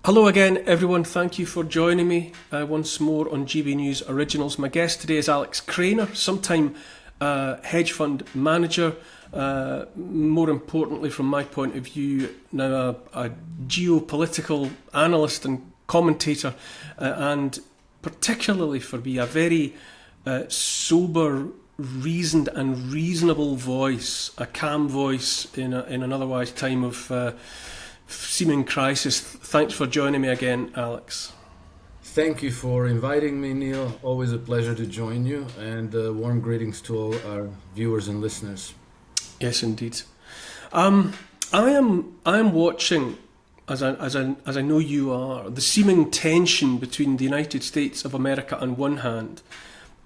Hello again, everyone. Thank you for joining me once more on GB News Originals. My guest today is Alex Krainer, sometime hedge fund manager. More importantly, from my point of view, now a geopolitical analyst and commentator, and particularly for me, a very sober, reasoned and reasonable voice, a calm voice in an otherwise time of seeming crisis. Thanks for joining me again, Alex. Thank you for inviting me, Neil. Always a pleasure to join you, and warm greetings to all our viewers and listeners. Yes, indeed. I am watching, as I know you are, the seeming tension between the United States of America on one hand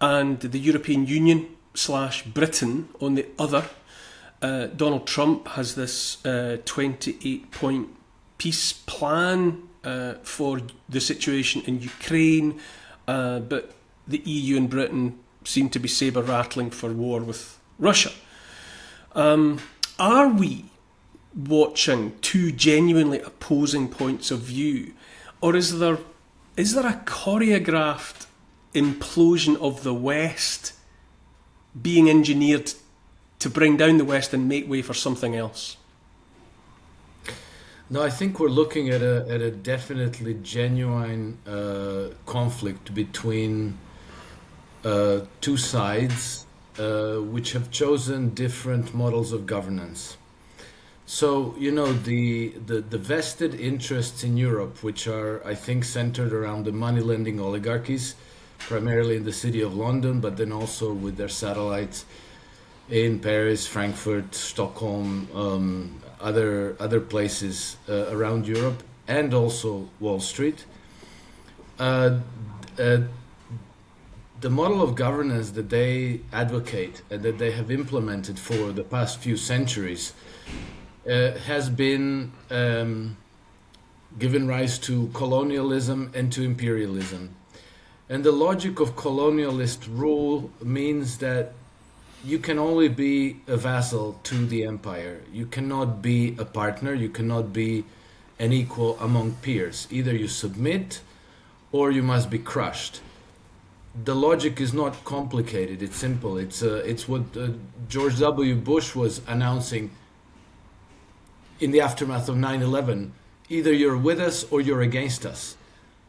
and the European Union / Britain on the other. Donald Trump has this 28-point peace plan for the situation in Ukraine, but the EU and Britain seem to be saber-rattling for war with Russia. Are we watching two genuinely opposing points of view, or is there a choreographed implosion of the West being engineered to bring down the West and make way for something else? No, I think we're looking at a definitely genuine conflict between two sides which have chosen different models of governance. So, the vested interests in Europe, which are, I think, centered around the money-lending oligarchies, primarily in the city of London, but then also with their satellites in Paris, Frankfurt, Stockholm, other places around Europe, and also Wall Street. The model of governance that they advocate and that they have implemented for the past few centuries has been given rise to colonialism and to imperialism. And the logic of colonialist rule means that you can only be a vassal to the empire. You cannot be a partner. You cannot be an equal among peers. Either you submit or you must be crushed. The logic is not complicated. It's simple. It's what George W. Bush was announcing in the aftermath of 9/11. Either you're with us or you're against us.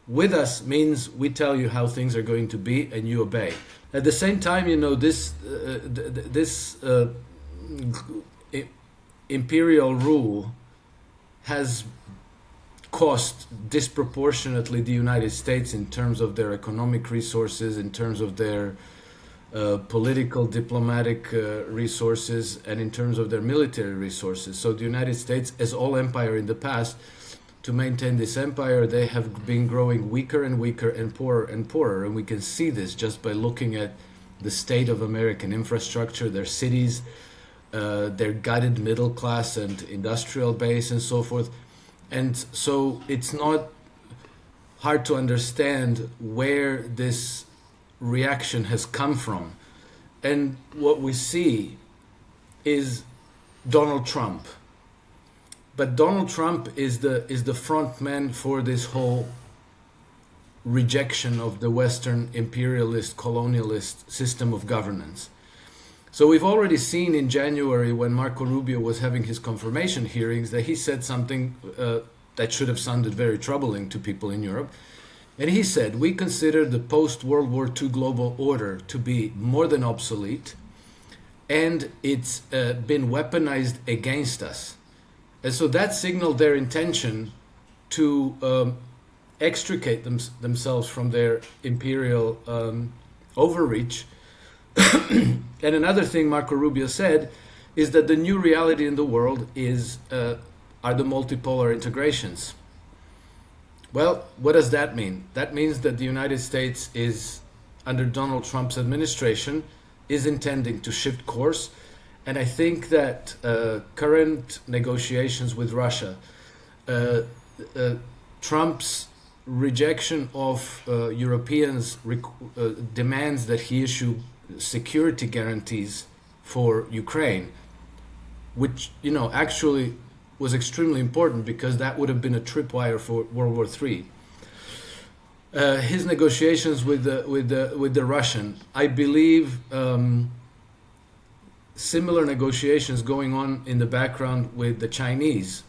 With us means we tell you how things are going to be and you obey. At the same time, this imperial rule has cost disproportionately the United States in terms of their economic resources, in terms of their political, diplomatic resources, and in terms of their military resources. So the United States, as all empire in the past, to maintain this empire, they have been growing weaker and weaker and poorer. And we can see this just by looking at the state of American infrastructure, their cities, their gutted middle class and industrial base and so forth. And so it's not hard to understand where this reaction has come from. And what we see is Donald Trump. But Donald Trump is the front man for this whole rejection of the Western imperialist, colonialist system of governance. So we've already seen in January when Marco Rubio was having his confirmation hearings that he said something that should have sounded very troubling to people in Europe. And he said, we consider the post-World War II global order to be more than obsolete, and it's been weaponized against us. And so that signaled their intention to extricate themselves from their imperial overreach. And another thing Marco Rubio said is that the new reality in the world are the multipolar integrations. Well, what does that mean? That means that the United States is, under Donald Trump's administration, is intending to shift course. And I think that current negotiations with Russia, Trump's rejection of Europeans' demands that he issue security guarantees for Ukraine, which actually was extremely important because that would have been a tripwire for World War III. His negotiations with the Russian, I believe, similar negotiations going on in the background with the Chinese.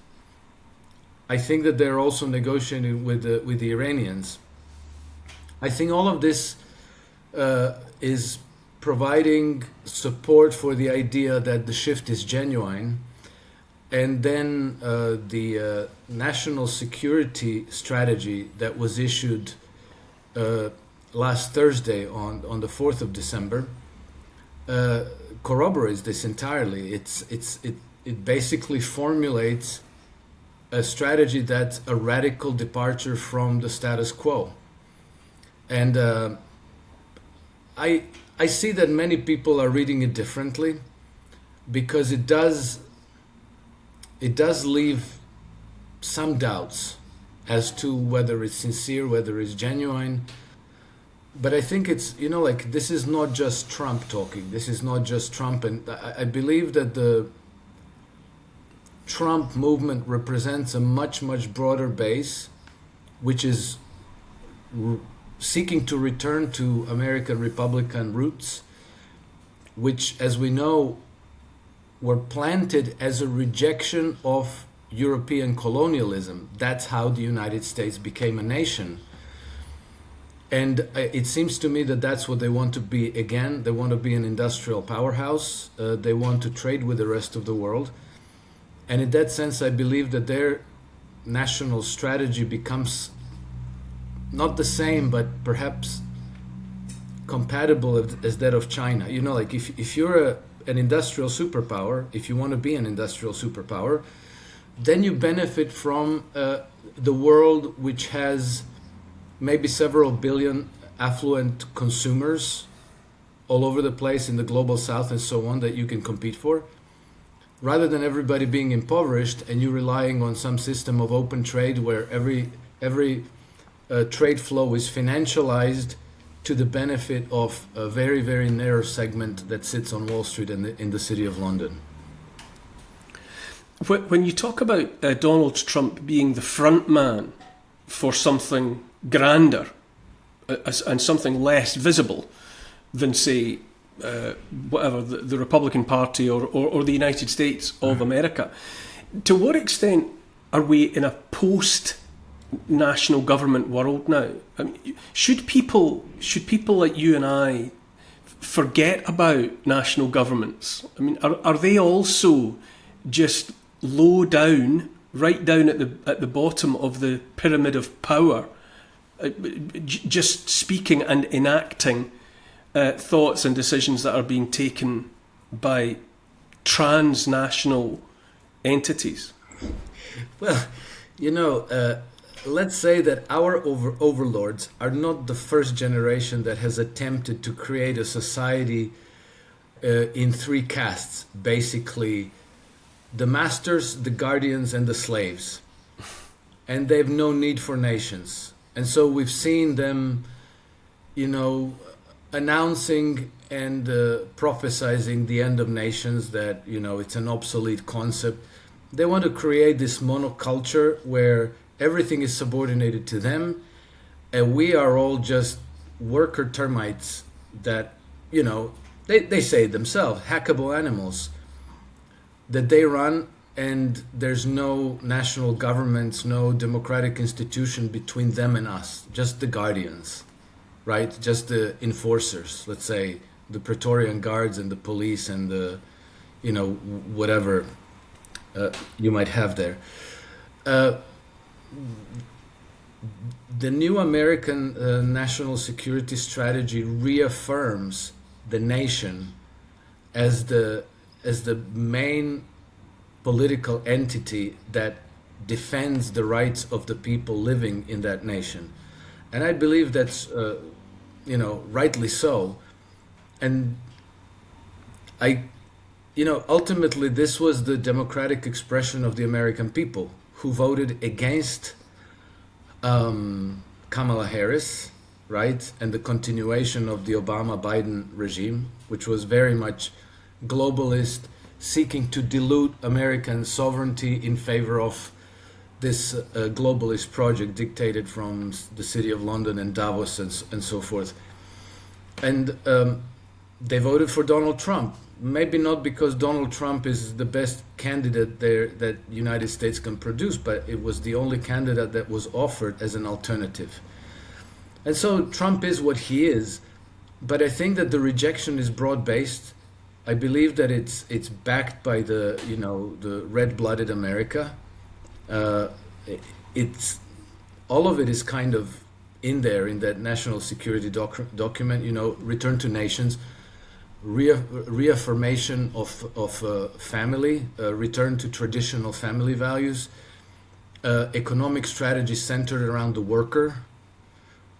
I think that they're also negotiating with the Iranians. I think all of this is providing support for the idea that the shift is genuine, and then the national security strategy that was issued last Thursday on the 4th of December corroborates this entirely. It basically formulates a strategy that's a radical departure from the status quo. And I see that many people are reading it differently, because it does leave some doubts as to whether it's sincere, whether it's genuine. But I think it's, like, this is not just Trump talking. This is not just Trump. And I believe that the Trump movement represents a much, much broader base, which is seeking to return to American Republican roots, which, as we know, were planted as a rejection of European colonialism. That's how the United States became a nation. And it seems to me that that's what they want to be again. They want to be an industrial powerhouse. They want to trade with the rest of the world. And in that sense, I believe that their national strategy becomes not the same, but perhaps compatible as that of China. Like if you're an industrial superpower, if you want to be an industrial superpower, then you benefit from the world, which has maybe several billion affluent consumers all over the place in the global south and so on, that you can compete for, rather than everybody being impoverished and you relying on some system of open trade where every trade flow is financialized to the benefit of a very, very narrow segment that sits on Wall Street in the city of London. When you talk about Donald Trump being the front man for something grander and something less visible than, say, whatever, the Republican Party or the United States of America, to what extent are we in a post-national government world now? I mean, should people like you and I forget about national governments? I mean, are they also just low down, right down at the bottom of the pyramid of power, just speaking and enacting thoughts and decisions that are being taken by transnational entities? Well, let's say that our overlords are not the first generation that has attempted to create a society in three castes, basically the masters, the guardians, and the slaves. And they have no need for nations. And so we've seen them, announcing and prophesizing the end of nations, that, it's an obsolete concept. They want to create this monoculture where everything is subordinated to them, and we are all just worker termites that, they say it themselves, hackable animals, that they run, and there's no national governments, no democratic institution between them and us, just the guardians, right? Just the enforcers, let's say, the Praetorian Guards and the police and the, whatever you might have there. The new American national security strategy reaffirms the nation as the main political entity that defends the rights of the people living in that nation. And I believe that's, rightly so. And ultimately this was the democratic expression of the American people who voted against Kamala Harris, right? And the continuation of the Obama-Biden regime, which was very much globalist, seeking to dilute American sovereignty in favor of this globalist project dictated from the city of London and Davos and so forth. And they voted for Donald Trump. Maybe not because Donald Trump is the best candidate there that United States can produce, but it was the only candidate that was offered as an alternative. And so Trump is what he is, but I think that the rejection is broad-based. I believe that it's backed by the red-blooded America. It's all of it is kind of in there in that national security document. Return to nations, reaffirmation of family, return to traditional family values, economic strategy centered around the worker,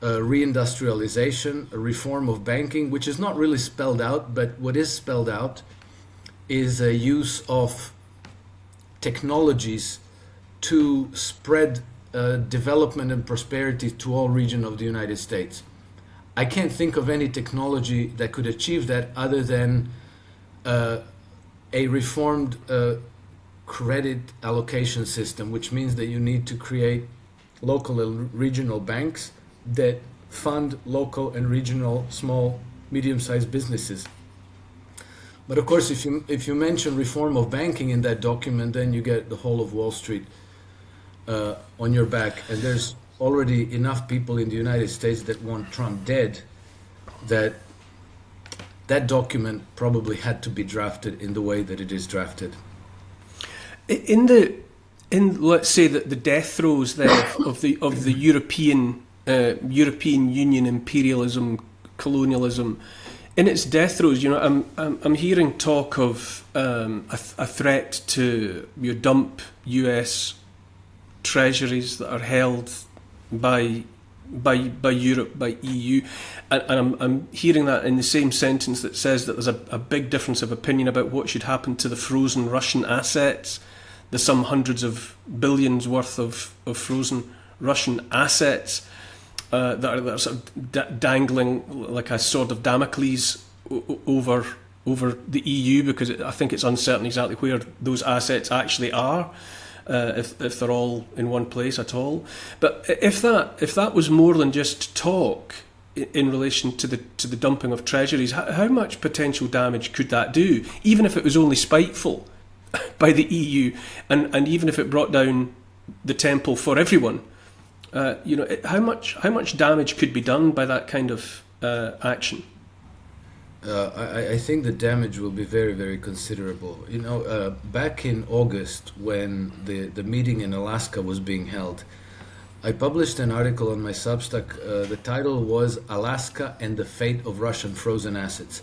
reindustrialization, a reform of banking, which is not really spelled out, but what is spelled out is a use of technologies to spread development and prosperity to all regions of the United States. I can't think of any technology that could achieve that other than a reformed credit allocation system, which means that you need to create local and regional banks that fund local and regional small, medium-sized businesses. But of course, if you mention reform of banking in that document, then you get the whole of Wall Street on your back, and there's already enough people in the United States that want Trump dead, that document probably had to be drafted in the way that it is drafted. In let's say that the death throes then of the European Union imperialism, colonialism, in its death throes, I'm hearing talk of a threat to dump U.S. treasuries that are held by Europe, by EU, and I'm hearing that in the same sentence that says that there's a big difference of opinion about what should happen to the frozen Russian assets, the some hundreds of billions worth of frozen Russian assets that are sort of dangling like a sword of Damocles over the EU, because I think it's uncertain exactly where those assets actually are. If they're all in one place at all. But if that was more than just talk in relation to the dumping of treasuries, how much potential damage could that do, even if it was only spiteful by the EU, and even if it brought down the temple for everyone? How much damage could be done by that kind of action? I think the damage will be very, very considerable. Back in August, when the meeting in Alaska was being held, I published an article on my Substack. The title was "Alaska and the Fate of Russian Frozen Assets,"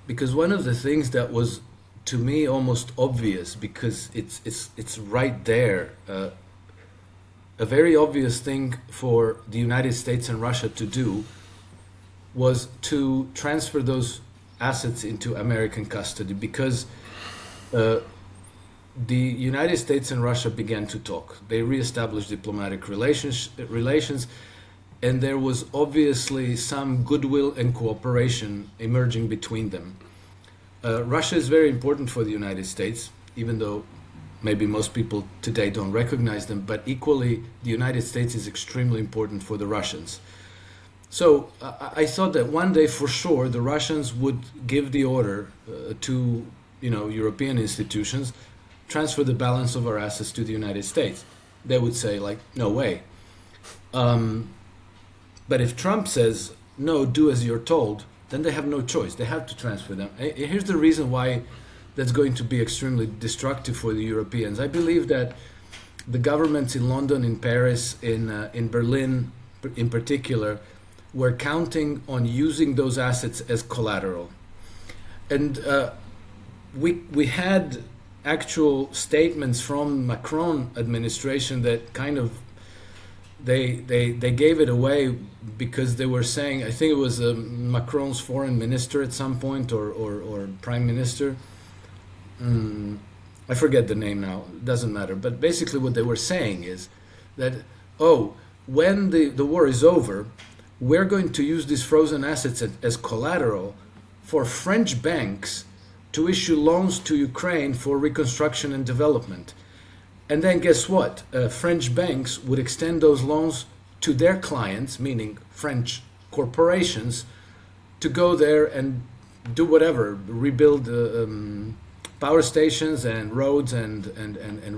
because one of the things that was, to me, almost obvious, because it's right there, a very obvious thing for the United States and Russia to do was to transfer those assets into American custody, because the United States and Russia began to talk. They reestablished diplomatic relations, and there was obviously some goodwill and cooperation emerging between them. Russia is very important for the United States, even though maybe most people today don't recognize them, but equally the United States is extremely important for the Russians. So I thought that one day for sure the Russians would give the order to European institutions, transfer the balance of our assets to the United States. They would say, like, no way. But if Trump says, no, do as you're told, then they have no choice. They have to transfer them. Here's the reason why that's going to be extremely destructive for the Europeans. I believe that the governments in London, in Paris, in Berlin in particular, were counting on using those assets as collateral. And we had actual statements from Macron administration that kind of they gave it away, because they were saying, I think it was Macron's foreign minister at some point, or prime minister, I forget the name now, it doesn't matter, but basically what they were saying is that, when the war is over, we're going to use these frozen assets as collateral for French banks to issue loans to Ukraine for reconstruction and development. And then guess what? French banks would extend those loans to their clients, meaning French corporations, to go there and do whatever, rebuild power stations and roads and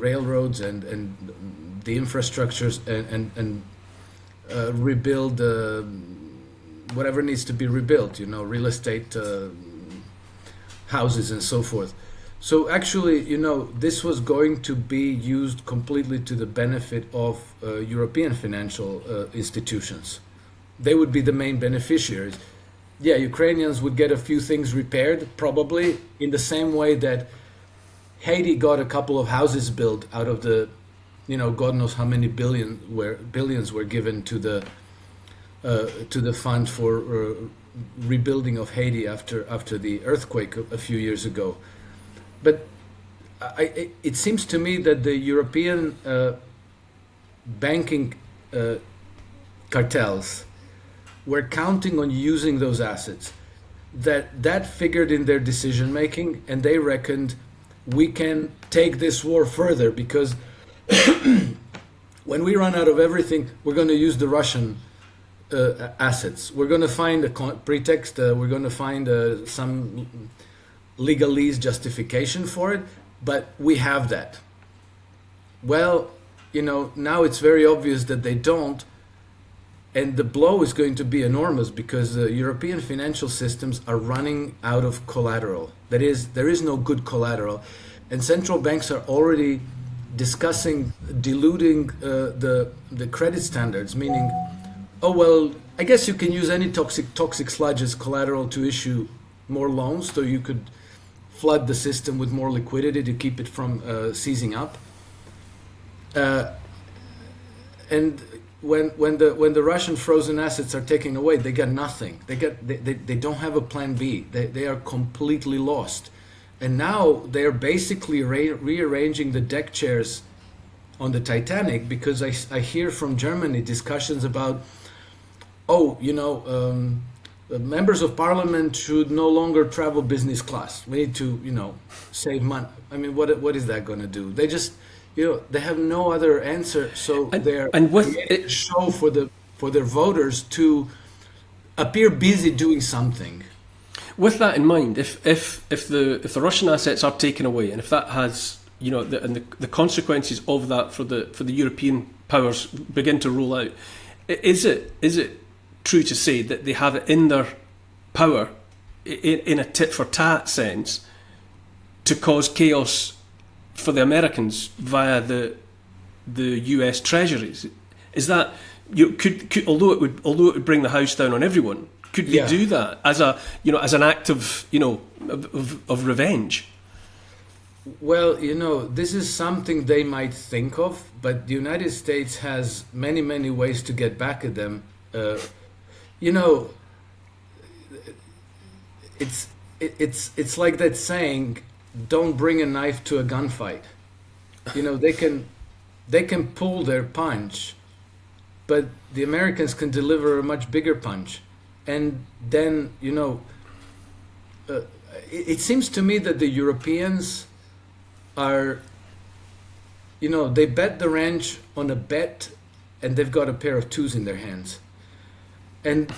railroads and the infrastructures and rebuild whatever needs to be rebuilt, real estate, houses and so forth. So actually, this was going to be used completely to the benefit of European financial institutions. They would be the main beneficiaries. Yeah, Ukrainians would get a few things repaired, probably in the same way that Haiti got a couple of houses built out of the, God knows how many billions were given to the fund for rebuilding of Haiti after the earthquake a few years ago. But it seems to me that the European banking cartels were counting on using those assets. That figured in their decision making, and they reckoned we can take this war further because when we run out of everything, we're going to use the Russian assets. We're going to find a pretext. We're going to find some legalese justification for it, but we have that. Well, now it's very obvious that they don't, and the blow is going to be enormous because the European financial systems are running out of collateral. That is, there is no good collateral, and central banks are already discussing diluting the credit standards, meaning, oh well, I guess you can use any toxic sludge as collateral to issue more loans, so you could flood the system with more liquidity to keep it from seizing up. And when the Russian frozen assets are taken away, they got nothing. They don't have a plan B. They are completely lost. And now they're basically rearranging the deck chairs on the Titanic, because I hear from Germany discussions about, members of parliament should no longer travel business class. We need to, save money. I mean, what is that going to do? They just, they have no other answer. So they're creating a show for their voters to appear busy doing something. With that in mind, if the Russian assets are taken away, and if that has, the consequences of that for the European powers begin to roll out, is it true to say that they have it in their power, in a tit for tat sense, to cause chaos for the Americans via the US treasuries? Is that although it would bring the house down on everyone, could they do that as an act of revenge? Well, this is something they might think of, but the United States has many, many ways to get back at them. It's like that saying, "Don't bring a knife to a gunfight." They can pull their punch, but the Americans can deliver a much bigger punch. And then, it seems to me that the Europeans are, they bet the ranch on a bet, and they've got a pair of twos in their hands. And,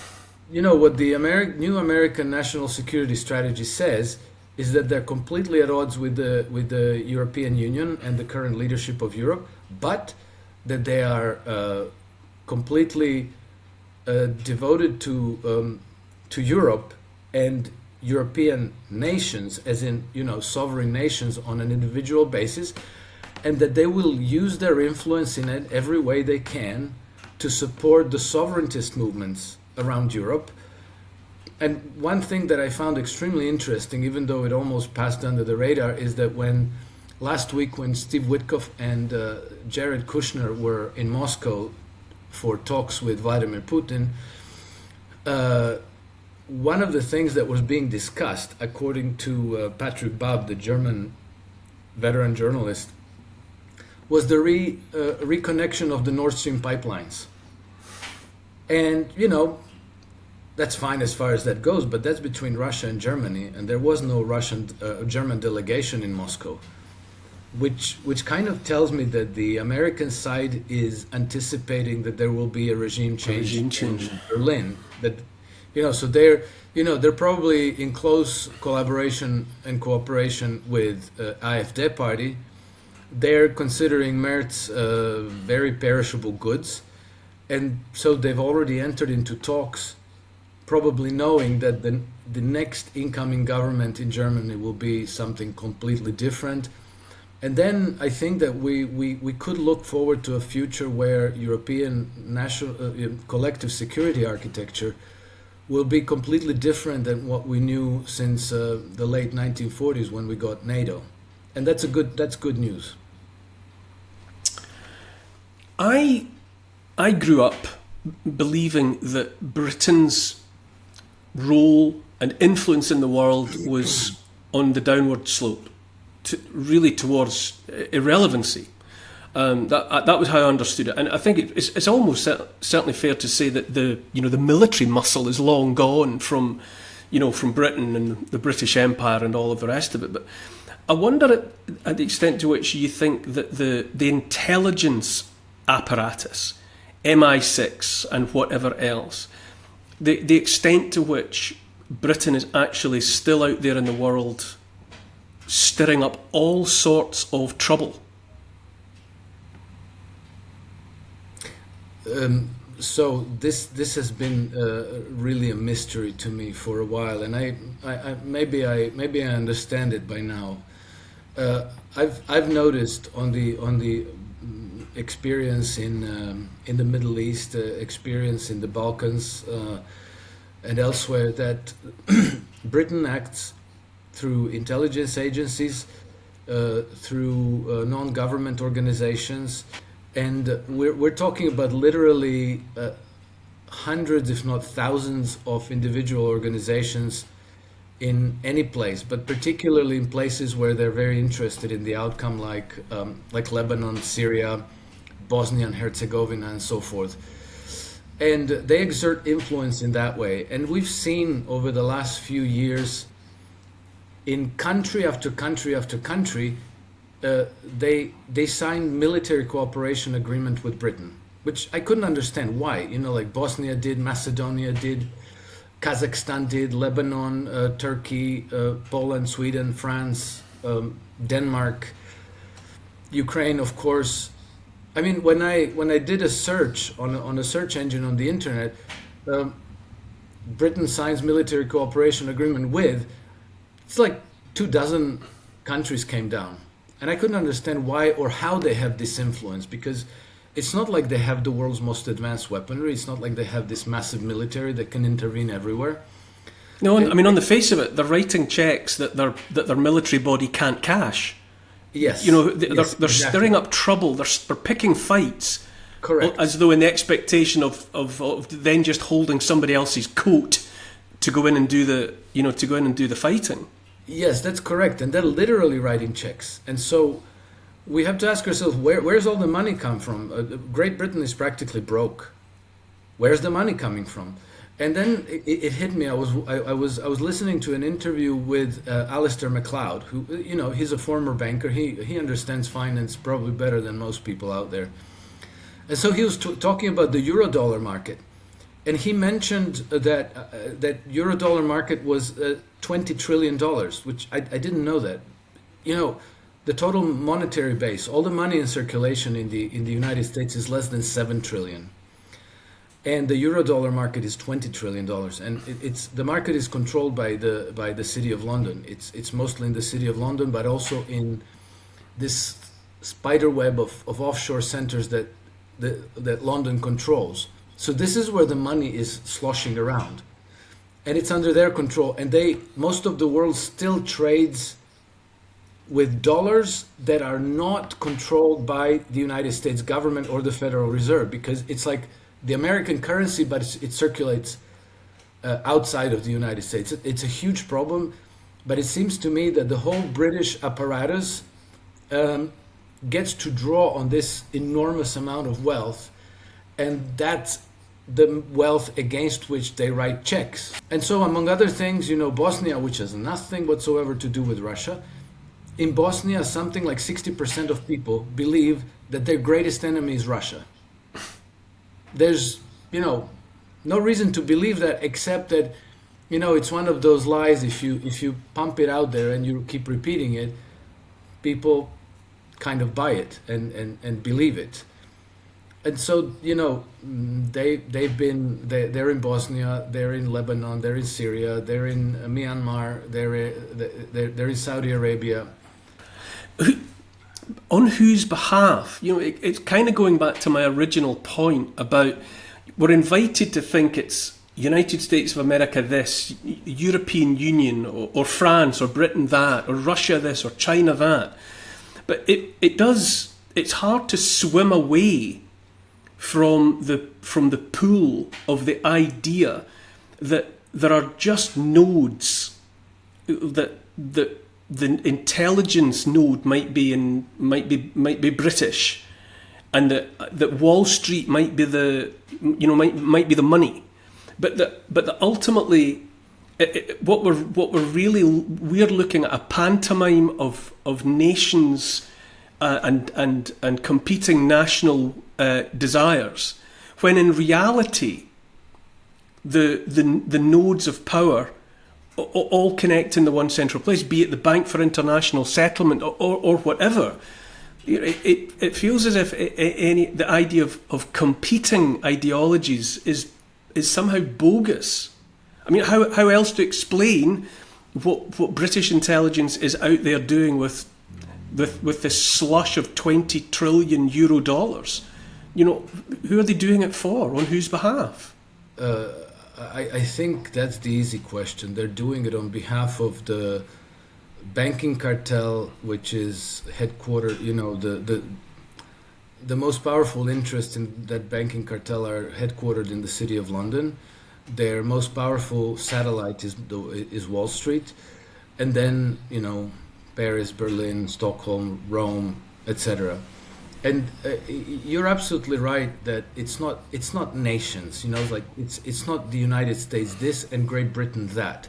what the new American national security strategy says is that they're completely at odds with the European Union and the current leadership of Europe, but that they are completely devoted to Europe and European nations, as in sovereign nations on an individual basis, and that they will use their influence in every way they can to support the sovereigntist movements around Europe. And one thing that I found extremely interesting, even though it almost passed under the radar, is that last week when Steve Witkoff and Jared Kushner were in Moscow for talks with Vladimir Putin, one of the things that was being discussed, according to Patrick Babb, the German veteran journalist, was the reconnection of the Nord Stream pipelines. And, that's fine as far as that goes, but that's between Russia and Germany, and there was no German delegation in Moscow, which kind of tells me that the American side is anticipating that there will be a regime change in Berlin. That, so they're probably in close collaboration and cooperation with AfD party. They're considering Merz very perishable goods, and so they've already entered into talks, probably knowing that the next incoming government in Germany will be something completely different. And then I think that we could look forward to a future where European national collective security architecture will be completely different than what we knew since the late 1940s when we got NATO. And that's good news. I grew up believing that Britain's role and influence in the world was on the downward slope, really towards irrelevancy. That was how I understood it, and I think it's almost certainly fair to say that the military muscle is long gone from Britain and the British Empire and all of the rest of it. But I wonder at the extent to which you think that the intelligence apparatus, MI6 and whatever else, the extent to which Britain is actually still out there in the world stirring up all sorts of trouble. So this has been really a mystery to me for a while, and I maybe I understand it by now. I've noticed on the experience in the Middle East, experience in the Balkans and elsewhere, that Britain acts through intelligence agencies, through non-government organizations, and we're talking about literally hundreds, if not thousands, of individual organizations in any place, but particularly in places where they're very interested in the outcome, like Lebanon, Syria, Bosnia and Herzegovina, and so forth. And they exert influence in that way. And we've seen over the last few years, in country after country after country, they signed military cooperation agreement with Britain, which I couldn't understand why. Like Bosnia did, Macedonia did, Kazakhstan did, Lebanon, Turkey, Poland, Sweden, France, Denmark, Ukraine, of course. I mean, when I did a search on a search engine on the internet, Britain signs military cooperation agreement with, it's like 24 countries came down. And I couldn't understand why or how they have this influence, because it's not like they have the world's most advanced weaponry. It's not like they have this massive military that can intervene everywhere. No, I mean, on the face of it, they're writing checks that their military body can't cash. Yes. They're stirring up trouble. They're picking fights. Correct. As though in the expectation of then just holding somebody else's coat to go in and do the fighting. Yes, that's correct. And they're literally writing checks. And so we have to ask ourselves, where's all the money come from? Great Britain is practically broke. Where's the money coming from? And then it hit me. I was listening to an interview with Alistair MacLeod, who, he's a former banker. He understands finance probably better than most people out there. And so he was talking about the Eurodollar market. And he mentioned that Eurodollar market was $20 trillion, which I didn't know that. The total monetary base, all the money in circulation in the United States is less than 7 trillion. And the Eurodollar market is $20 trillion. And the market is controlled by the City of London. It's mostly in the City of London, but also in this spider web of offshore centers that London controls. So this is where the money is sloshing around, and it's under their control. And most of the world still trades with dollars that are not controlled by the United States government or the Federal Reserve, because it's like the American currency, but it circulates outside of the United States. It's a huge problem, but it seems to me that the whole British apparatus gets to draw on this enormous amount of wealth, and the wealth against which they write checks. And so, among other things, Bosnia, which has nothing whatsoever to do with Russia, in Bosnia, something like 60% of people believe that their greatest enemy is Russia. There's, no reason to believe that, except that, it's one of those lies. If you pump it out there and you keep repeating it, people kind of buy it and believe it. And so, they're in Bosnia, they're in Lebanon, they're in Syria, they're in Myanmar, they're in Saudi Arabia. On whose behalf? It's kind of going back to my original point about we're invited to think it's United States of America this, European Union, or France, or Britain that, or Russia this, or China that. But it's hard to swim away from the pool of the idea that there are just nodes, that the intelligence node might be British, and that Wall Street might be the money, but that ultimately we're looking at a pantomime of nations and competing national desires, when in reality the nodes of power all connect in the one central place, be it the Bank for International Settlement or whatever. It feels as if the idea of competing ideologies is somehow bogus. I mean, how else to explain what British intelligence is out there doing with this slush of 20 trillion euro dollars? Who are they doing it for? On whose behalf? I think that's the easy question. They're doing it on behalf of the banking cartel, which is headquartered, the most powerful interests in that banking cartel are headquartered in the city of London. Their most powerful satellite is Wall Street, and then Paris, Berlin, Stockholm, Rome, etc. And you're absolutely right that it's not nations. It's not the United States this and Great Britain that.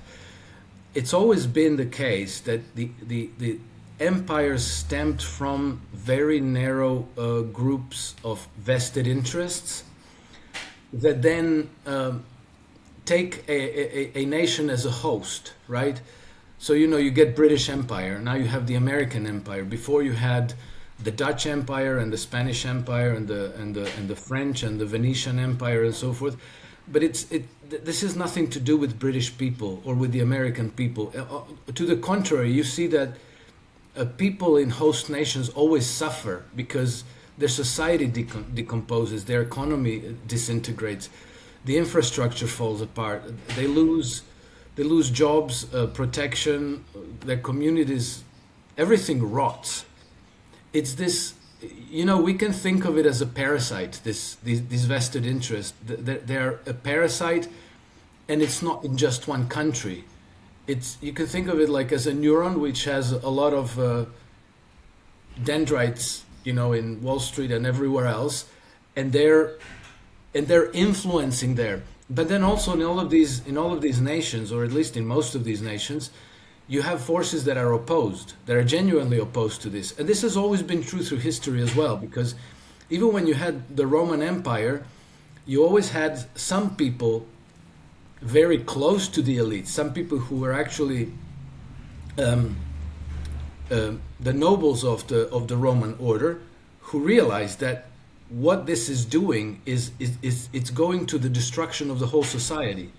It's always been the case that the empires stemmed from very narrow groups of vested interests that then take a nation as a host, right? So you get British Empire. Now you have the American Empire. Before you had the Dutch Empire and the Spanish Empire and the French and the Venetian Empire and so forth. But this has nothing to do with British people or with the American people. To the contrary, you see that people in host nations always suffer because their society decomposes, their economy disintegrates, the infrastructure falls apart, they lose jobs, protection, their communities, everything rots. It's this, we can think of it as a parasite, these vested interests. They're a parasite, and it's not in just one country. You can think of it like as a neuron which has a lot of dendrites, in Wall Street and everywhere else, and they're influencing there. But then also in all of these nations, or at least in most of these nations, you have forces that are opposed, that are genuinely opposed to this. And this has always been true through history as well, because even when you had the Roman Empire, you always had some people very close to the elite, some people who were actually the nobles of the Roman order, who realized that what this is doing is it's going to the destruction of the whole society,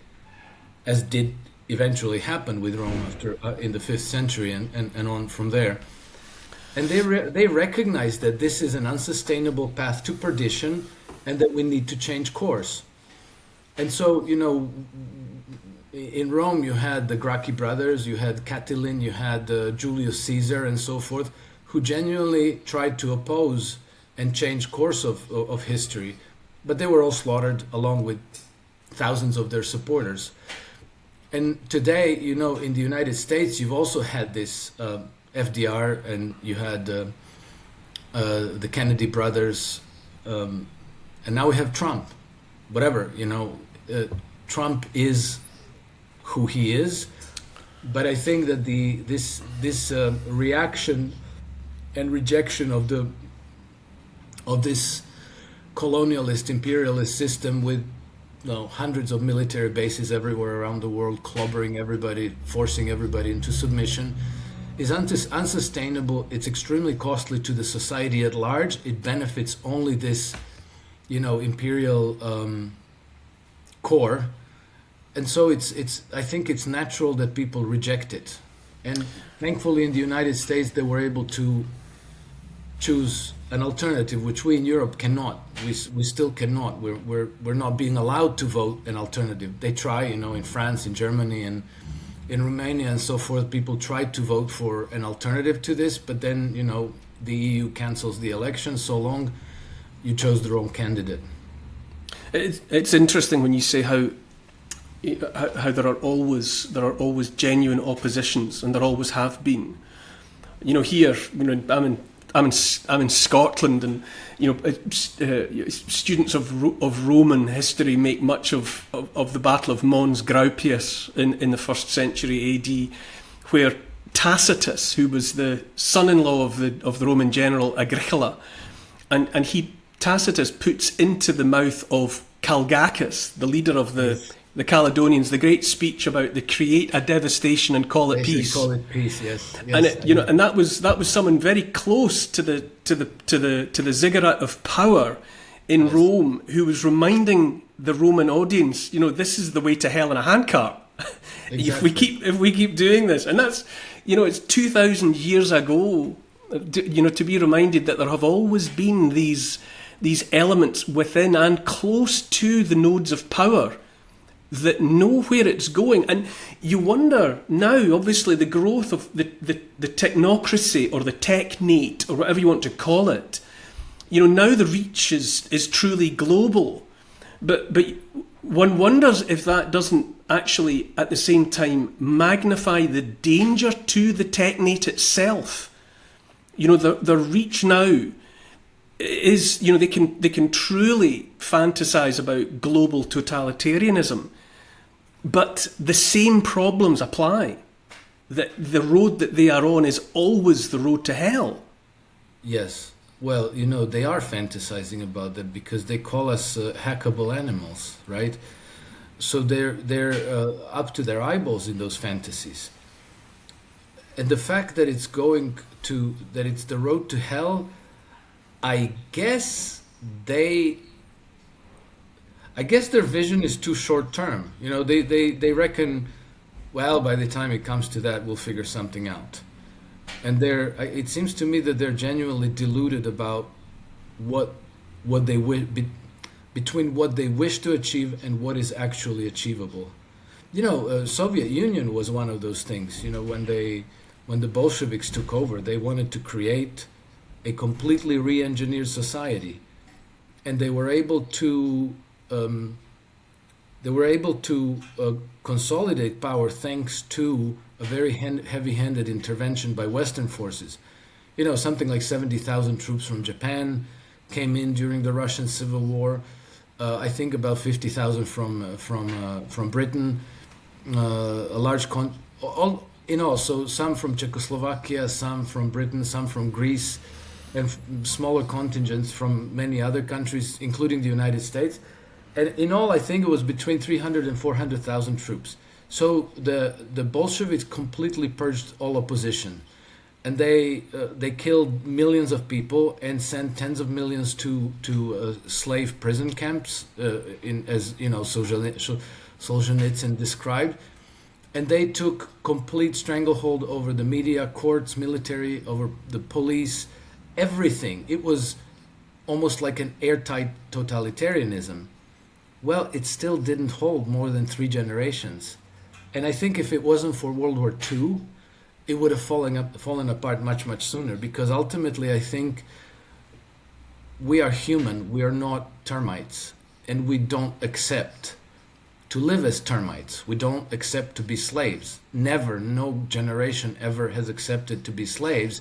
as did eventually happen with Rome after in the 5th century and on from there. And they recognize that this is an unsustainable path to perdition and that we need to change course. And so, in Rome you had the Gracchi brothers, you had Catiline, you had Julius Caesar and so forth, who genuinely tried to oppose and change course of history. But they were all slaughtered along with thousands of their supporters. And today, in the United States, you've also had this FDR, and you had the Kennedy brothers, and now we have Trump. whatever, Trump is who he is. But I think that this reaction and rejection of this colonialist, imperialist system with hundreds of military bases everywhere around the world, clobbering everybody, forcing everybody into submission, is unsustainable. It's extremely costly to the society at large. It benefits only this, imperial core, and so I think it's natural that people reject it. And thankfully, in the United States, they were able to choose an alternative, which we in Europe cannot. We still cannot. We're not being allowed to vote an alternative. They try, in France, in Germany, and in Romania, and so forth. People tried to vote for an alternative to this, but then the EU cancels the election so long you chose the wrong candidate. It's interesting when you say how there are always genuine oppositions, and there always have been. Here, I'm in Scotland, and students of Roman history make much of the Battle of Mons Graupius in the 1st century AD, where Tacitus, who was the son-in-law of the Roman general Agricola, and Tacitus puts into the mouth of Calgacus, the leader of the Caledonians, the great speech about the create a devastation and call it peace. Call it peace, yes. And and that was someone very close to the ziggurat of power in Rome, who was reminding the Roman audience, this is the way to hell in a handcart. Exactly. if we keep doing this, and that's it's 2,000 years ago. To be reminded that there have always been these elements within and close to the nodes of power that know where it's going. And you wonder now, obviously, the growth of the technocracy, or the technate, or whatever you want to call it, now the reach is truly global. But one wonders if that doesn't actually, at the same time, magnify the danger to the technate itself. The reach now is, they can truly fantasize about global totalitarianism, but the same problems apply. That the road that they are on is always the road to hell. Yes. Well, they are fantasizing about that because they call us hackable animals, right? So they're up to their eyeballs in those fantasies. And the fact that it's the road to hell, I guess their vision is too short term. They reckon, well, by the time it comes to that, we'll figure something out. And it seems to me that they're genuinely deluded about what they between what they wish to achieve and what is actually achievable. Soviet Union was one of those things. When the Bolsheviks took over, they wanted to create a completely re-engineered society, and they were able to consolidate power thanks to a very heavy-handed intervention by Western forces. Something like 70,000 troops from Japan came in during the Russian Civil War. I think about 50,000 from Britain. A large so some from Czechoslovakia, some from Britain, some from Greece, and smaller contingents from many other countries, including the United States. And in all, I think it was between 300 and 400,000 troops. So the Bolsheviks completely purged all opposition, and they killed millions of people and sent tens of millions to slave prison camps, as Solzhenitsyn described. And they took complete stranglehold over the media, courts, military, over the police, everything. It was almost like an airtight totalitarianism. Well, it still didn't hold more than 3 generations. And I think if it wasn't for World War II, it would have fallen apart much, much sooner. Because ultimately, I think we are human. We are not termites. And we don't accept to live as termites. We don't accept to be slaves. Never, no generation ever has accepted to be slaves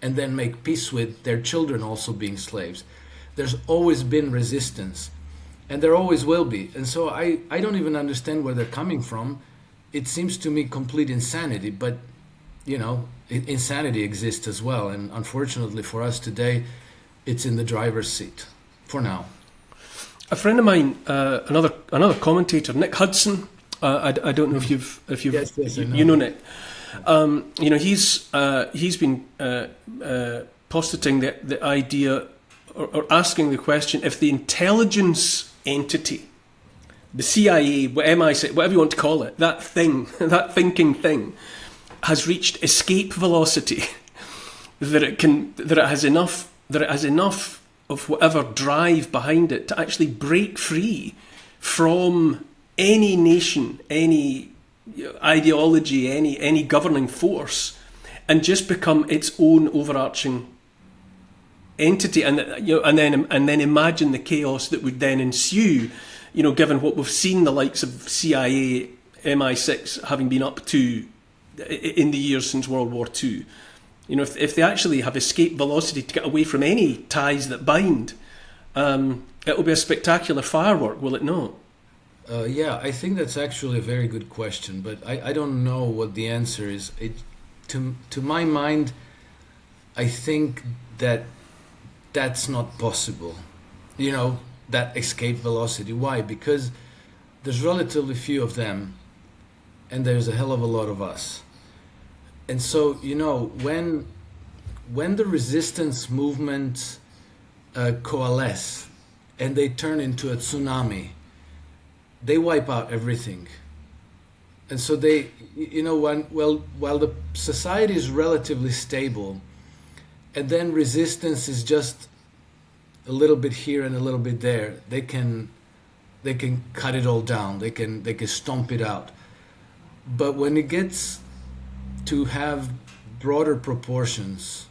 and then make peace with their children also being slaves. There's always been resistance. and there always will be. And so I don't even understand where they're coming from. It seems to me complete insanity, but you know, insanity exists as well. And unfortunately for us today, it's in the driver's seat for now. A friend of mine, another commentator, Nick Hudson. I don't know if you've Yes, I know. you know Nick. You know, he's been positing the idea or asking the question, if the intelligence entity, the CIA, MI6, whatever you want to call it, that thing, that thinking thing, has reached escape velocity, that it has enough of whatever drive behind it to actually break free from any nation, any ideology, any governing force, and just become its own overarching entity, and then imagine the chaos that would then ensue. You know, given what we've seen the likes of CIA, MI6 having been up to in the years since World War II. You know, if they actually have escape velocity to get away from any ties that bind, it will be a spectacular firework, will it not? Yeah, I think that's actually a very good question, but I don't know what the answer is. To my mind, I think that that's not possible. You know, that escape velocity. Why? Because there's relatively few of them, and there's a hell of a lot of us. And so, you know, when the resistance movements coalesce and they turn into a tsunami, they wipe out everything. And so they, you know, while the society is relatively stable, and then resistance is just a little bit here and a little bit there, they can cut it all down. They can stomp it out. But when it gets to have broader proportions,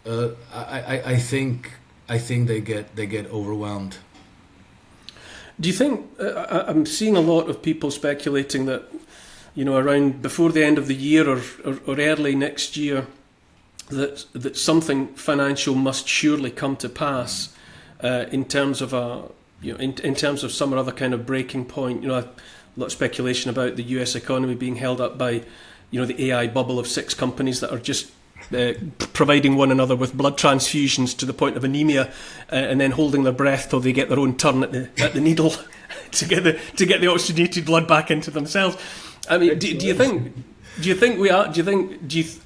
I think they get overwhelmed. Do you think I'm seeing a lot of people speculating that, you know, around before the end of the year or early next year, that something financial must surely come to pass in terms of in terms of some other kind of breaking point. You know, a lot of speculation about the US economy being held up by, you know, the AI bubble of 6 companies that are just providing one another with blood transfusions to the point of anemia, and then holding their breath till they get their own turn at the needle to get the oxygenated blood back into themselves. I mean, do you think we are? Do you think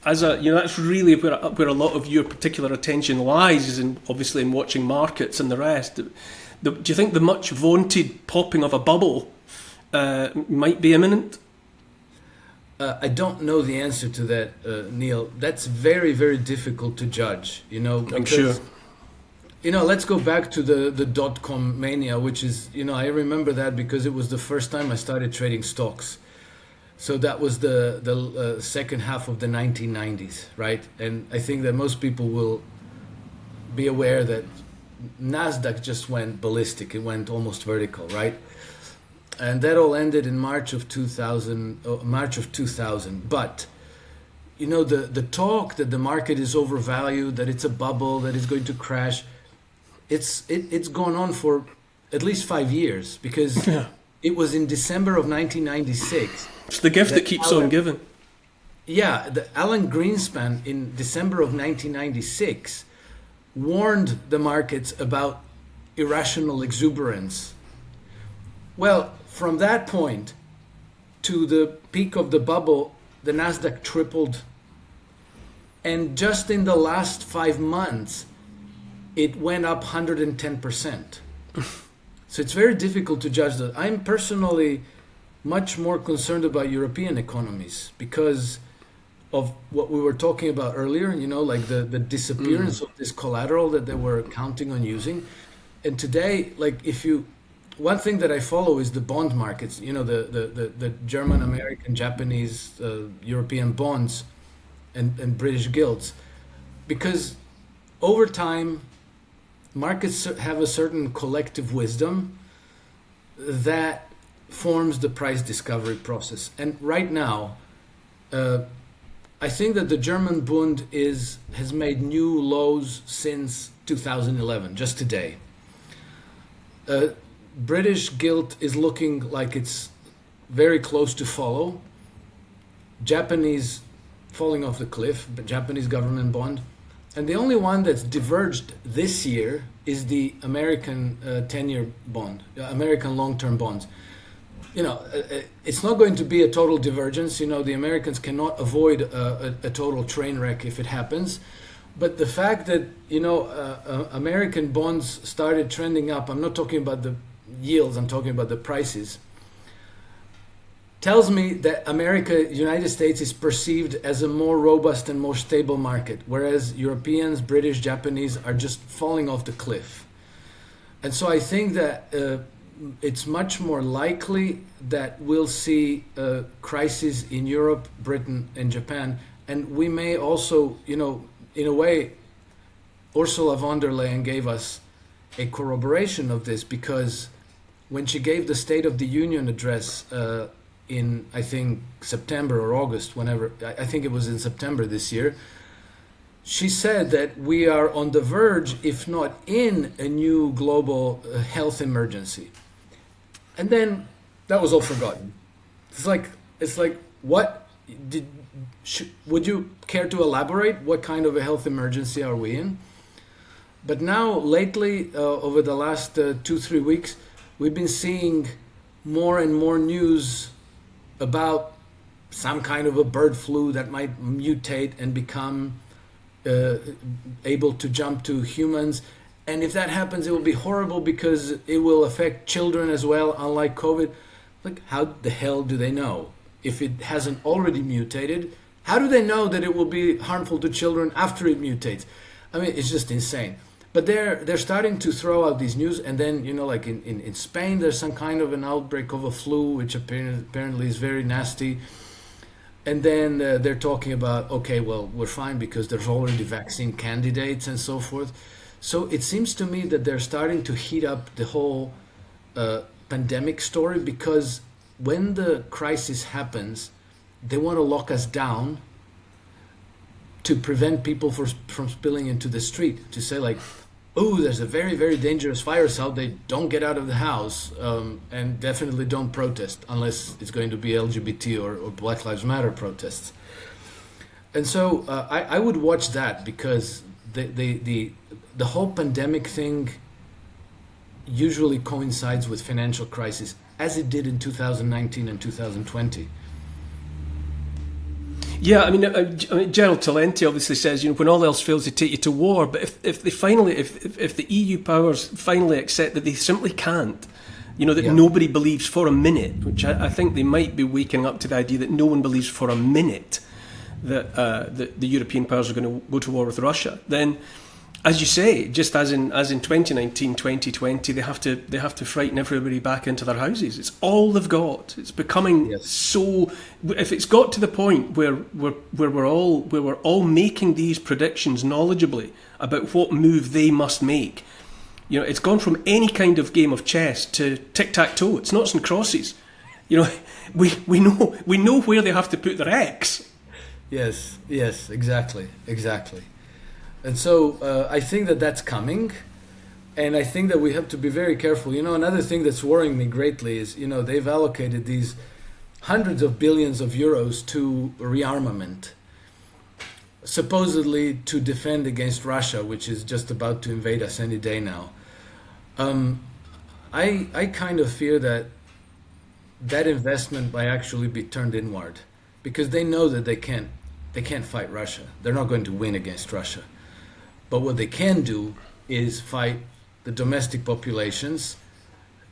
as a, you know, that's really where a lot of your particular attention lies, is obviously in watching markets and the rest. Do you think the much vaunted popping of a bubble might be imminent? I don't know the answer to that, Neil. That's very, very difficult to judge, you know. Because, I'm sure. You know, let's go back to the dot-com mania, which is, you know, I remember that because it was the first time I started trading stocks. So that was the second half of the 1990s, right? And I think that most people will be aware that NASDAQ just went ballistic. It went almost vertical, right? And that all ended in March of 2000. But, you know, the talk that the market is overvalued, that it's a bubble, that it's going to crash, it's gone on for at least 5 years, because it was in December of 1996. It's the gift that keeps on giving. Yeah, Alan Greenspan in December of 1996 warned the markets about irrational exuberance. Well, from that point to the peak of the bubble, the NASDAQ tripled. And just in the last 5 months, it went up 110%. So it's very difficult to judge that. I'm personally much more concerned about European economies because of what we were talking about earlier, you know, like the disappearance of this collateral that they were counting on using. And today, like one thing that I follow is the bond markets, you know, the German, American, Japanese, European bonds and British gilts. Because over time, markets have a certain collective wisdom that forms the price discovery process. And right now, I think that the German Bund has made new lows since 2011, just today. British gilt is looking like it's very close to follow. Japanese falling off the cliff, but Japanese government bond. And the only one that's diverged this year is the American 10-year bond, American long-term bonds. It's not going to be a total divergence. The Americans cannot avoid a total train wreck if it happens. But the fact that, American bonds started trending up, I'm not talking about the yields, I'm talking about the prices, tells me that United States is perceived as a more robust and more stable market, whereas Europeans, British, Japanese are just falling off the cliff. And so I think that it's much more likely that we'll see a crisis in Europe, Britain, and Japan. And we may also, in a way, Ursula von der Leyen gave us a corroboration of this, because when she gave the State of the Union address in, I think, September or August, whenever, I think it was in September this year, she said that we are on the verge, if not in, a new global health emergency. And then that was all forgotten. It's like what would you care to elaborate? What kind of a health emergency are we in? But now, lately, over the last 2-3 weeks, we've been seeing more and more news about some kind of a bird flu that might mutate and become able to jump to humans. And if that happens, it will be horrible because it will affect children as well, unlike COVID. Like, how the hell do they know? If it hasn't already mutated, how do they know that it will be harmful to children after it mutates? I mean, it's just insane. But they're starting to throw out these news, and then, like in Spain, there's some kind of an outbreak of a flu, which apparently is very nasty. And then they're talking about, okay, well, we're fine because there's already vaccine candidates and so forth. So it seems to me that they're starting to heat up the whole pandemic story, because when the crisis happens, they want to lock us down to prevent people from spilling into the street, to say like, oh, there's a very, very dangerous virus out there, don't get out of the house, and definitely don't protest unless it's going to be LGBT or Black Lives Matter protests. And so I would watch that, because the whole pandemic thing usually coincides with financial crisis, as it did in 2019 and 2020. Yeah, I mean, Gerald Talenti obviously says, when all else fails, they take you to war. But if the EU powers finally accept that they simply can't, that nobody believes for a minute, which I think they might be waking up to the idea that no one believes for a minute that the European powers are going to go to war with Russia, then, as you say, just as in 2019, 2020, they have to frighten everybody back into their houses. It's all they've got. It's becoming so. If it's got to the point where we're all making these predictions knowledgibly about what move they must make, it's gone from any kind of game of chess to tic-tac-toe. It's noughts and crosses. We know where they have to put their X. Yes, exactly. And so I think that that's coming, and I think that we have to be very careful. Another thing that's worrying me greatly is, they've allocated these hundreds of billions of euros to rearmament, supposedly to defend against Russia, which is just about to invade us any day now. I kind of fear that investment might actually be turned inward, because they know that they can't fight Russia. They're not going to win against Russia. But what they can do is fight the domestic populations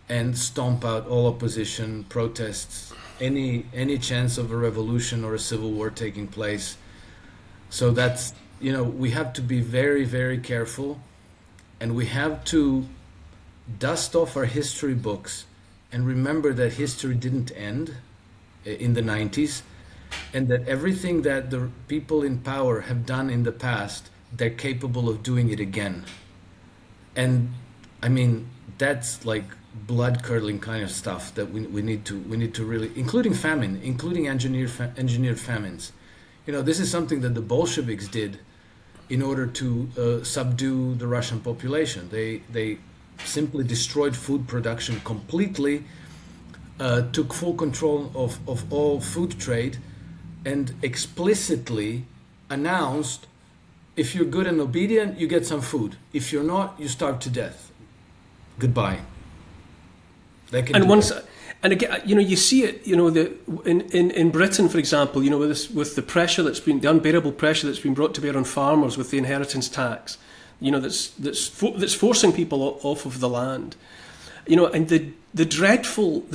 and stomp out all opposition, protests, any chance of a revolution or a civil war taking place. So that's, we have to be very, very careful, and we have to dust off our history books and remember that history didn't end in the 90s, and that everything that the people in power have done in the past, they're capable of doing it again. And I mean, that's like blood-curdling kind of stuff that we need to really, including famine, including engineered famines. This is something that the Bolsheviks did in order to subdue the Russian population. They simply destroyed food production completely, took full control of all food trade, and explicitly announced, if you're good and obedient, you get some food. If you're not, you starve to death. Goodbye. And again, you see it, in Britain, for example, with the pressure the unbearable pressure that's been brought to bear on farmers with the inheritance tax, that's forcing people off of the land, and the dreadful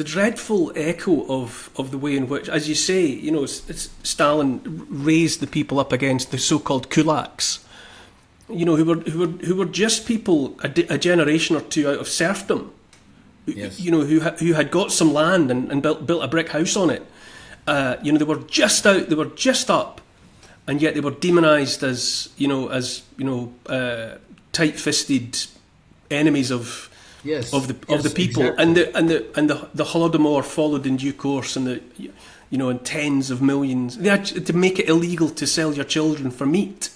echo of the way in which, as you say, it's Stalin raised the people up against the so-called kulaks, who were just people a generation or two out of serfdom. Yes. Who had got some land and built a brick house on it. They were just out, they were just up, and yet they were demonized as tight-fisted enemies of the people. Exactly. And the Holodomor followed in due course, and in tens of millions. They had to make it illegal to sell your children for meat.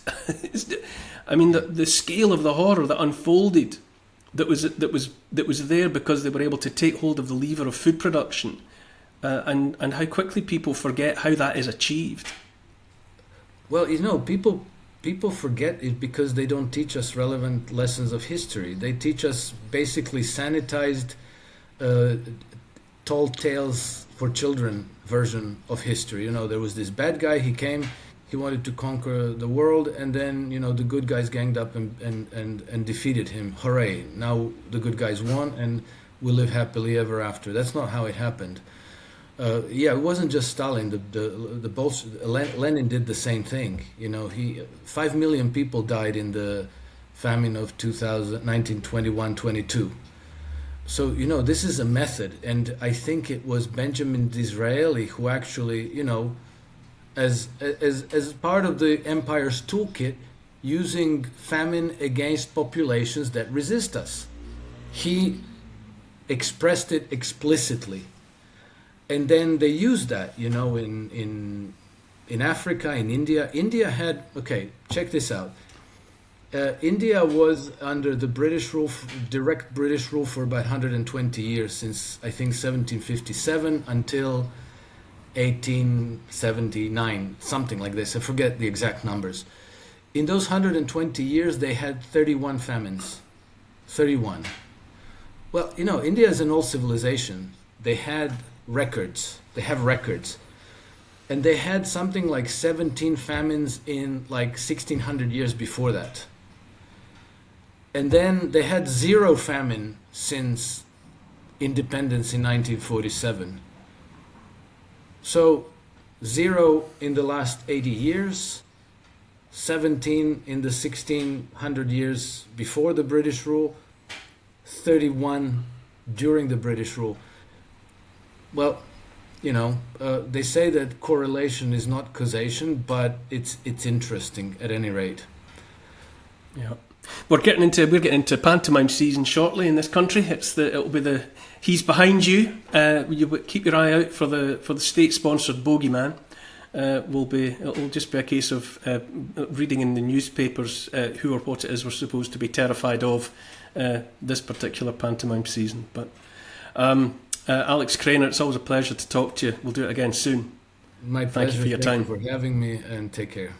I mean, the scale of the horror that unfolded. That was there because they were able to take hold of the lever of food production, and how quickly people forget how that is achieved. Well, people forget it because they don't teach us relevant lessons of history. They teach us basically sanitized, tall tales for children version of history. There was this bad guy. He came. He wanted to conquer the world, and then the good guys ganged up and defeated him. Hooray! Now the good guys won, and we live happily ever after. That's not how it happened. It wasn't just Stalin. Lenin did the same thing. 5 million people died in the famine of 1921-22. So this is a method, and I think it was Benjamin Disraeli who actually as part of the empire's toolkit, using famine against populations that resist us. He expressed it explicitly, and then they used that, in Africa, in India. India had check this out. India was under the British rule, direct British rule, for about 120 years, since I think 1757 until 1879, something like this. I forget the exact numbers. In those 120 years, they had 31 famines. 31. Well, India is an old civilization. They had records. They have records. And they had something like 17 famines in like 1600 years before that. And then they had 0 famine since independence in 1947. So 0 in the last 80 years, 17 in the 1600 years before the British rule, 31 during the British rule. Well, they say that correlation is not causation, but it's interesting at any rate. Yeah. We're getting into pantomime season shortly in this country. It'll be the He's Behind You. You keep your eye out for the state-sponsored bogeyman. It'll just be a case of reading in the newspapers who or what it is we're supposed to be terrified of this particular pantomime season. But Alex Krainer, it's always a pleasure to talk to you. We'll do it again soon. My pleasure. Thank you for your time. Thank you for having me, and take care.